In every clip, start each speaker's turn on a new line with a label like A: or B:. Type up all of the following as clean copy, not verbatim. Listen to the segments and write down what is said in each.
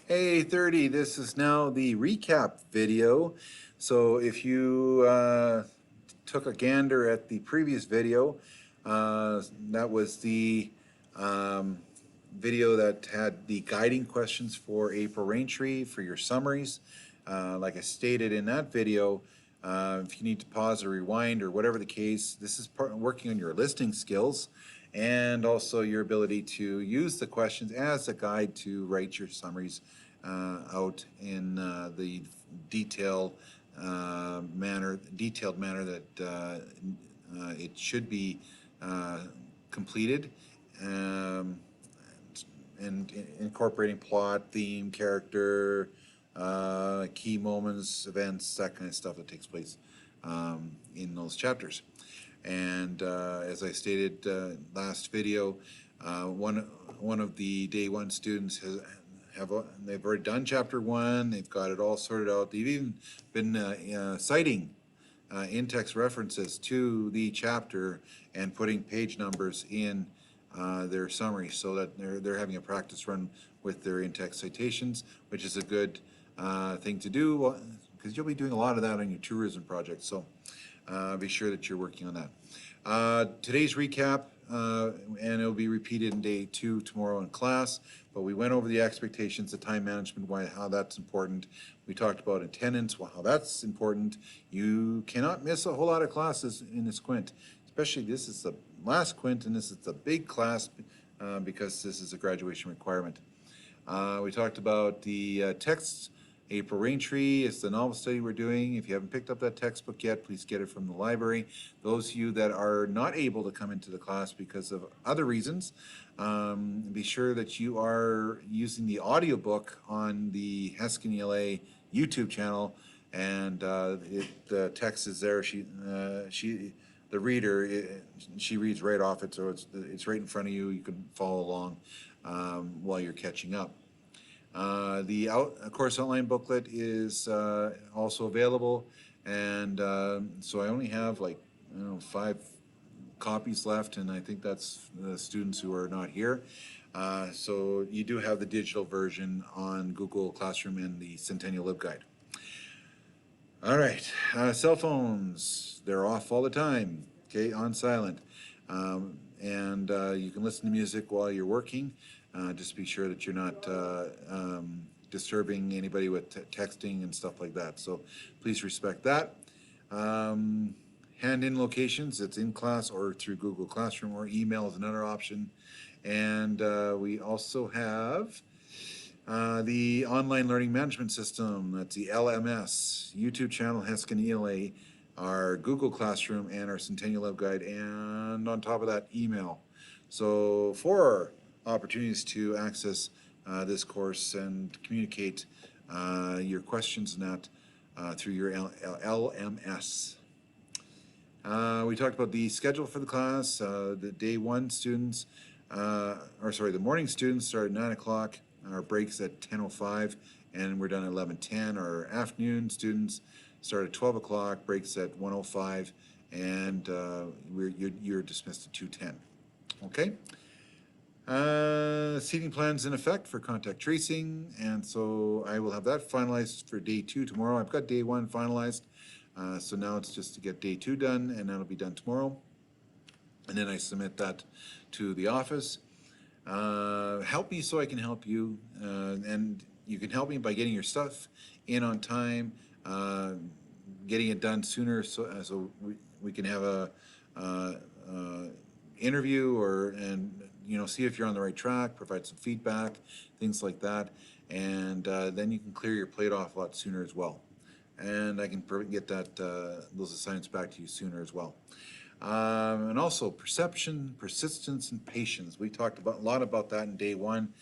A: A30, this is now the recap video. So if you took a gander at the previous video, that was the um, video that had the guiding questions for April Raintree for your summaries. Like I stated in that video, if you need to pause or rewind or whatever the case, this is working on your listening skills and also your ability to use the questions as a guide to write your summaries out in the detailed manner that it should be completed, um, and incorporating plot, theme, character, key moments, events, that kind of stuff that takes place in those chapters. And as I stated last video, one of the day one students they've already done chapter one. They've got it all sorted out. They've even been citing in-text references to the chapter and putting page numbers in their summary so that they're having a practice run with their in-text citations, which is a good thing to do because you'll be doing a lot of that on your tourism project. So be sure that you're working on that. Today's recap, and it'll be repeated in day two tomorrow in class, but we went over the expectations, the time management, how that's important. We talked about attendance, how that's important. You cannot miss a whole lot of classes in this quint, especially this is the last quint and this is the big class because this is a graduation requirement. We talked about the texts. April Raintree is the novel study we're doing. If you haven't picked up that textbook yet, please get it from the library. Those of you that are not able to come into the class because of other reasons, be sure that you are using the audiobook on the Heskin ELA YouTube channel, and the text is there. The reader, she reads right off it, so it's right in front of you. You can follow along while you're catching up. The course outline booklet is also available, and so I only have like 5 copies left, and I think that's the students who are not here. So you do have the digital version on Google Classroom and the Centennial LibGuide. All right, cell phones, they're off all the time, okay, on silent. And you can listen to music while you're working. Just be sure that you're not disturbing anybody with texting and stuff like that. So please respect that. Hand-in locations, it's in class or through Google Classroom, or email is another option. And we also have the online learning management system, that's the LMS, YouTube channel, Heskin ELA, our Google Classroom, and our Centennial LibGuide, and on top of that, email. So 4 opportunities to access this course and communicate your questions and that through your LMS. We talked about the schedule for the class. The day one students, the morning students start at 9 o'clock. Our breaks at 10:05, and we're done at 11:10. Our afternoon students start at 12 o'clock, breaks at 1:05, and you're dismissed at 2:10. Okay. Seating plans in effect for contact tracing, and so I will have that finalized for day 2 tomorrow. I've got day 1 finalized, so now it's just to get day 2 done, and that'll be done tomorrow. And then I submit that to the office. Help me so I can help you, and you can help me by getting your stuff in on time, getting it done sooner, so we can have a interview and see if you're on the right track, provide some feedback, things like that, and then you can clear your plate off a lot sooner as well. And I can get those assignments back to you sooner as well. And also perception, persistence, and patience. We talked a lot about that in day 1.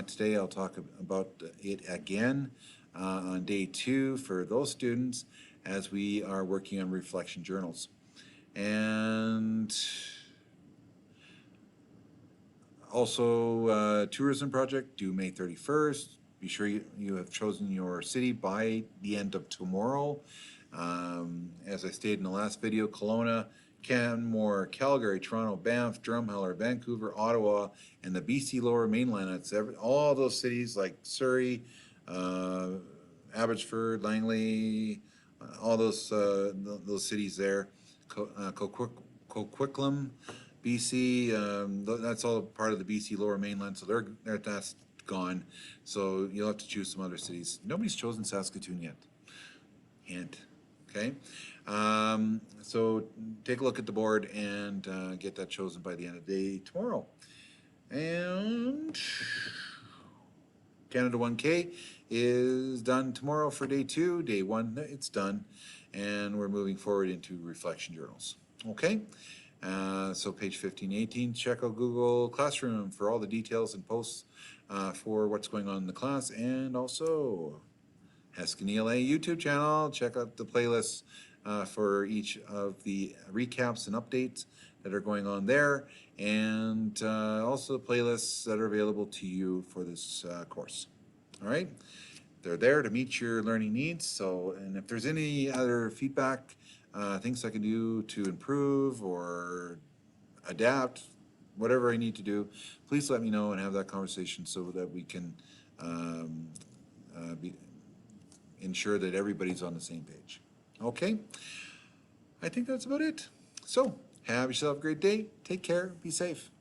A: Today I'll talk about it again on day 2 for those students as we are working on reflection journals. And also tourism project due May 31st. Be sure you have chosen your city by the end of tomorrow. As I stated in the last video, Kelowna, Canmore, Calgary, Toronto, Banff, Drumheller, Vancouver, Ottawa, and the BC Lower Mainland. It's all those cities like Surrey, Abbotsford, Langley, all those cities there, Coquitlam, BC. That's all part of the BC Lower Mainland, so that's gone. So you'll have to choose some other cities. Nobody's chosen Saskatoon yet. Hint. Okay. So take a look at the board and get that chosen by the end of the day tomorrow. And Canada 1K is done tomorrow for day 2. Day 1, it's done. And we're moving forward into reflection journals. Okay? So page 15, 18, check out Google Classroom for all the details and posts for what's going on in the class. And also Heskin ELA YouTube channel. Check out the playlists for each of the recaps and updates that are going on there, and also playlists that are available to you for this course. All right, they're there to meet your learning needs. So, and if there's any other feedback, things I can do to improve or adapt, whatever I need to do, please let me know and have that conversation so that we can ensure that everybody's on the same page. Okay, I think that's about it. So have yourself a great day. Take care. Be safe.